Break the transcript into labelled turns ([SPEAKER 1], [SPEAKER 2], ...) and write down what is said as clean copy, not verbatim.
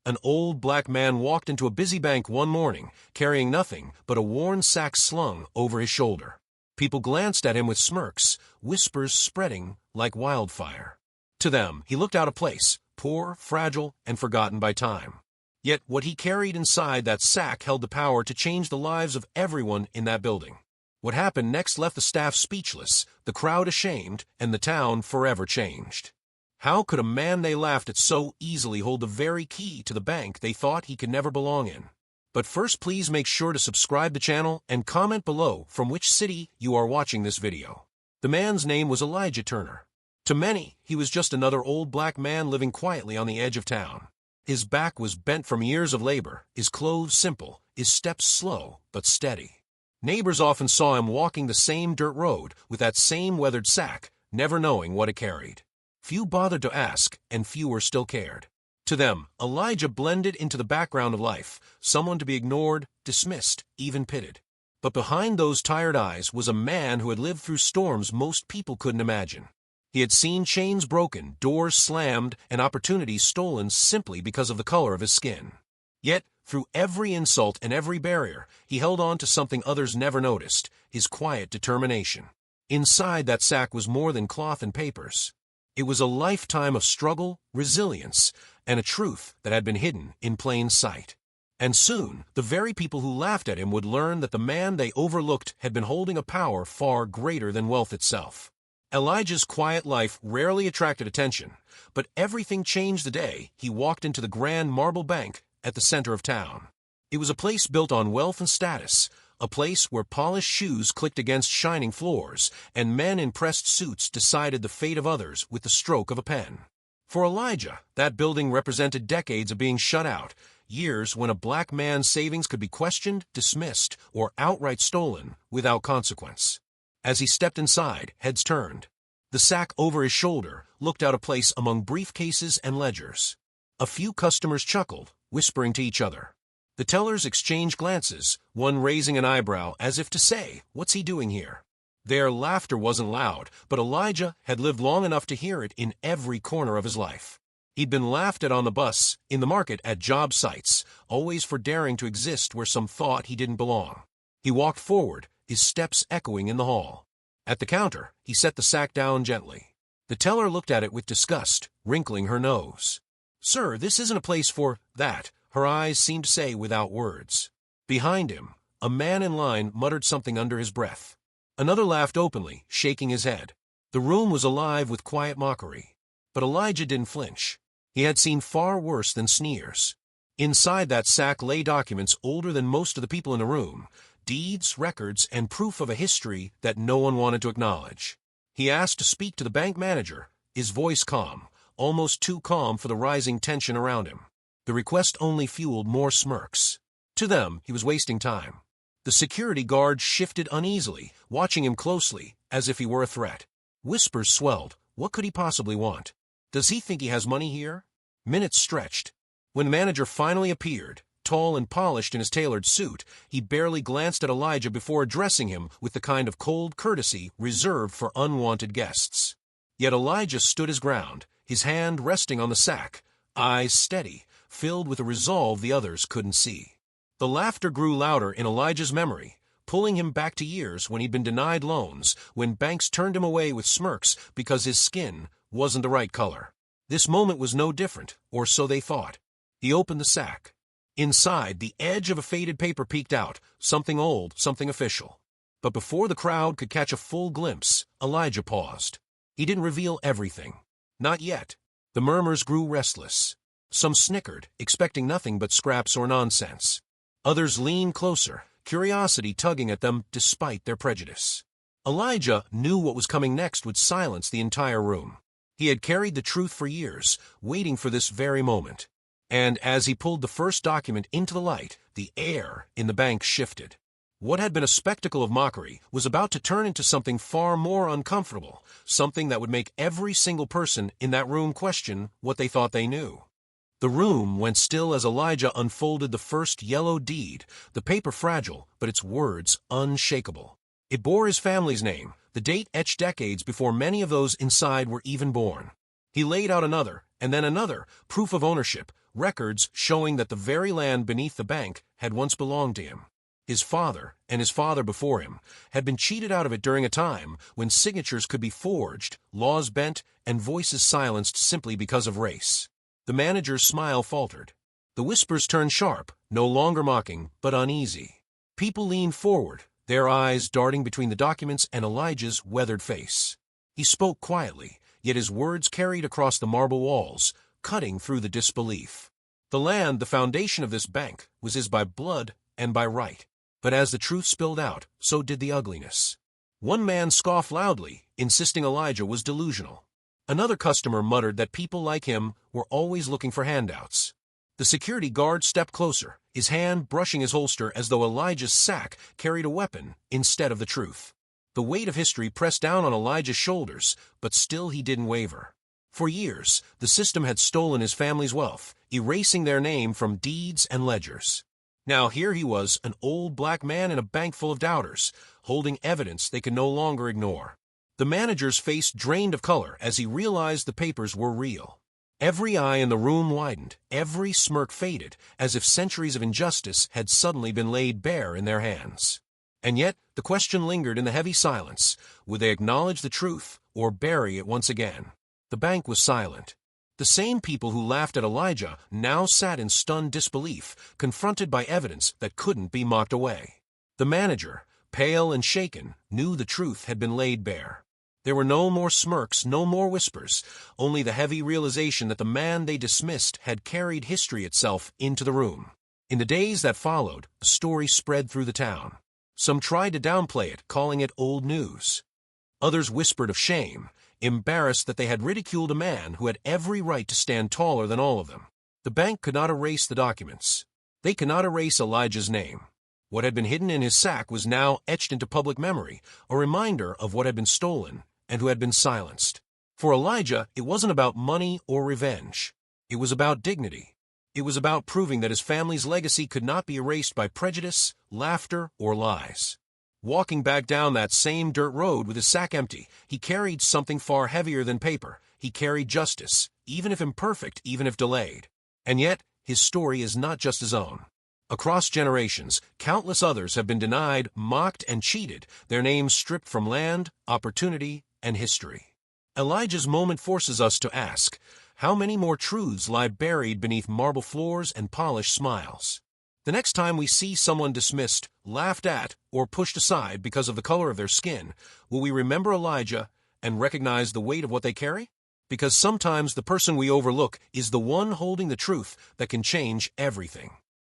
[SPEAKER 1] An old black man walked into a busy bank one morning, carrying nothing but a worn sack slung over his shoulder. People glanced at him with smirks, whispers spreading like wildfire. To them, he looked out of place, poor, fragile, and forgotten by time. Yet what he carried inside that sack held the power to change the lives of everyone in that building. What happened next left the staff speechless, the crowd ashamed, and the town forever changed. How could a man they laughed at so easily hold the very key to the bank they thought he could never belong in? But first, please make sure to subscribe the channel and comment below from which city you are watching this video. The man's name was Elijah Turner. To many, he was just another old black man living quietly on the edge of town. His back was bent from years of labor, his clothes simple, his steps slow but steady. Neighbors often saw him walking the same dirt road with that same weathered sack, never knowing what it carried. Few bothered to ask, and fewer still cared. To them, Elijah blended into the background of life, someone to be ignored, dismissed, even pitied. But behind those tired eyes was a man who had lived through storms most people couldn't imagine. He had seen chains broken, doors slammed, and opportunities stolen simply because of the color of his skin. Yet, through every insult and every barrier, he held on to something others never noticed, his quiet determination. Inside that sack was more than cloth and papers. It was a lifetime of struggle, resilience, and a truth that had been hidden in plain sight. And soon, the very people who laughed at him would learn that the man they overlooked had been holding a power far greater than wealth itself. Elijah's quiet life rarely attracted attention, but everything changed the day he walked into the grand marble bank at the center of town. It was a place built on wealth and status, a place where polished shoes clicked against shining floors, and men in pressed suits decided the fate of others with the stroke of a pen. For Elijah, that building represented decades of being shut out, years when a black man's savings could be questioned, dismissed, or outright stolen without consequence. As he stepped inside, heads turned. The sack over his shoulder looked out of place among briefcases and ledgers. A few customers chuckled, whispering to each other. The tellers exchanged glances, one raising an eyebrow as if to say, "What's he doing here?" Their laughter wasn't loud, but Elijah had lived long enough to hear it in every corner of his life. He'd been laughed at on the bus, in the market, at job sites, always for daring to exist where some thought he didn't belong. He walked forward, his steps echoing in the hall. At the counter, he set the sack down gently. The teller looked at it with disgust, wrinkling her nose. "Sir, this isn't a place for that," her eyes seemed to say without words. Behind him, a man in line muttered something under his breath. Another laughed openly, shaking his head. The room was alive with quiet mockery. But Elijah didn't flinch. He had seen far worse than sneers. Inside that sack lay documents older than most of the people in the room, deeds, records, and proof of a history that no one wanted to acknowledge. He asked to speak to the bank manager, his voice calm, almost too calm for the rising tension around him. The request only fueled more smirks. To them, he was wasting time. The security guard shifted uneasily, watching him closely, as if he were a threat. Whispers swelled. What could he possibly want? Does he think he has money here? Minutes stretched. When the manager finally appeared, tall and polished in his tailored suit, he barely glanced at Elijah before addressing him with the kind of cold courtesy reserved for unwanted guests. Yet Elijah stood his ground, his hand resting on the sack, eyes steady, filled with a resolve the others couldn't see. The laughter grew louder in Elijah's memory, pulling him back to years when he'd been denied loans, when banks turned him away with smirks because his skin wasn't the right color. This moment was no different, or so they thought. He opened the sack. Inside, the edge of a faded paper peeked out, something old, something official. But before the crowd could catch a full glimpse, Elijah paused. He didn't reveal everything. Not yet. The murmurs grew restless. Some snickered, expecting nothing but scraps or nonsense. Others leaned closer, curiosity tugging at them despite their prejudice. Elijah knew what was coming next would silence the entire room. He had carried the truth for years, waiting for this very moment. And as he pulled the first document into the light, the air in the bank shifted. What had been a spectacle of mockery was about to turn into something far more uncomfortable, something that would make every single person in that room question what they thought they knew. The room went still as Elijah unfolded the first yellow deed, the paper fragile, but its words unshakable. It bore his family's name, the date etched decades before many of those inside were even born. He laid out another, and then another, proof of ownership, records showing that the very land beneath the bank had once belonged to him. His father, and his father before him, had been cheated out of it during a time when signatures could be forged, laws bent, and voices silenced simply because of race. The manager's smile faltered. The whispers turned sharp, no longer mocking, but uneasy. People leaned forward, their eyes darting between the documents and Elijah's weathered face. He spoke quietly, yet his words carried across the marble walls, cutting through the disbelief. The land, the foundation of this bank, was his by blood and by right. But as the truth spilled out, so did the ugliness. One man scoffed loudly, insisting Elijah was delusional. Another customer muttered that people like him were always looking for handouts. The security guard stepped closer, his hand brushing his holster as though Elijah's sack carried a weapon instead of the truth. The weight of history pressed down on Elijah's shoulders, but still he didn't waver. For years, the system had stolen his family's wealth, erasing their name from deeds and ledgers. Now here he was, an old black man in a bank full of doubters, holding evidence they could no longer ignore. The manager's face drained of color as he realized the papers were real. Every eye in the room widened, every smirk faded, as if centuries of injustice had suddenly been laid bare in their hands. And yet, the question lingered in the heavy silence. Would they acknowledge the truth, or bury it once again? The bank was silent. The same people who laughed at Elijah now sat in stunned disbelief, confronted by evidence that couldn't be mocked away. The manager, pale and shaken, knew the truth had been laid bare. There were no more smirks, no more whispers, only the heavy realization that the man they dismissed had carried history itself into the room. In the days that followed, the story spread through the town. Some tried to downplay it, calling it old news. Others whispered of shame, embarrassed that they had ridiculed a man who had every right to stand taller than all of them. The bank could not erase the documents. They could not erase Elijah's name. What had been hidden in his sack was now etched into public memory, a reminder of what had been stolen and who had been silenced. For Elijah, it wasn't about money or revenge. It was about dignity. It was about proving that his family's legacy could not be erased by prejudice, laughter, or lies. Walking back down that same dirt road with his sack empty, he carried something far heavier than paper. He carried justice, even if imperfect, even if delayed. And yet, his story is not just his own. Across generations, countless others have been denied, mocked, and cheated, their names stripped from land, opportunity, and history. Elijah's moment forces us to ask, how many more truths lie buried beneath marble floors and polished smiles? The next time we see someone dismissed, laughed at, or pushed aside because of the color of their skin, will we remember Elijah and recognize the weight of what they carry? Because sometimes the person we overlook is the one holding the truth that can change everything.